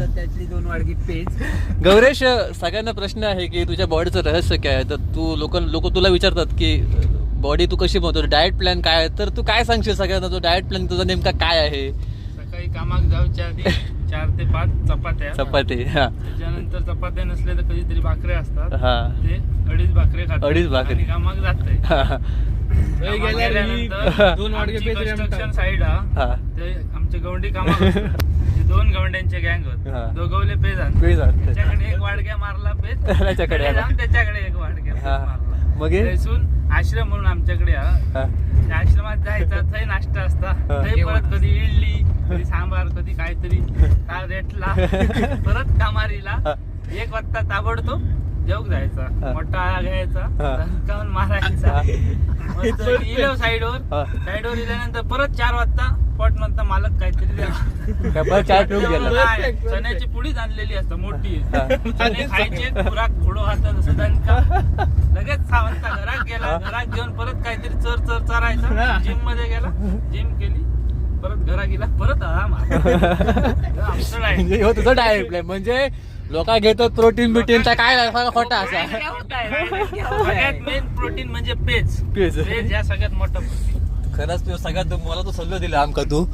असतात त्यातली 2 वाडगी पेज. गौरेश, सगळ्यांना प्रश्न आहे की तुझ्या बॉडीचं रहस्य काय आहे. तर तू लोक तुला विचारतात की बॉडी तू कशी बनवतो, डाएट प्लॅन काय आहे. तर तू काय सांगशील सगळ्यांना, तो डाएट प्लॅन तुझा नेमका काय आहे. सकाळी कामाक जाऊच्या आधी 4 ते 5 चपात्या. हा. त्याच्यानंतर चपात्या नसल्या तर कधीतरी भाकऱ्या असतात. हा. ते 2.5 भाकरे खातात. 2.5 भाकरी. आणि कामाक जाते. हा. गेल्यानंतर 2 वाडगे पेज कन्स्ट्रक्शन साईड हा. ते आमचे गवंडी कामाक असतात. ते 2 गवंड्यांचे गँग हा. होत. दोघवले पेज आणतात. पेज आणतात. त्याच्याकडे 1 वाडग्या मारला पेज. त्याच्याकडे आला. त्याच्याकडे 1 वाडग्या पेज हा. मारला. मग हे? तेसून आश्रम म्हणून आमच्याकडे हा. त्या आश्रमात जायचं. थंय नाश्ता असता. थंय परत कधी इडली, कधी सांबार, कधी काहीतरी रेटला. परत कामारीला 1 वाजता ताबडतोब जेवक जायचा. मोठा आळा घ्यायचा, दणकावून मारायचा. मस्त इलेव साईडवर इल्यानंतर परत 4 वाजता पॉट नंतर मालक काहीतरी द्यायचा. चण्याची पुडीच आणलेली असतं मोठी. चणे खायचे, खुराक घोडो हातात असं दणका. लगेच 6 वाजता घरात गेला. घरात घेऊन परत काहीतरी चर चरायचा. जिम मध्ये गेला, जिम केली, परत घरा गेला, परत आराम. आमचं डाएट. तुझं डाएट प्लॅन म्हणजे लोक घेतात प्रोटीन बिटीनचा काय खोटा असा. सगळ्यात मेन प्रोटीन म्हणजे पेज. या सगळ्यात मोठा प्रोटीन. खरंच तू सगळ्यात मला तो सल्ला दिला आमका तू.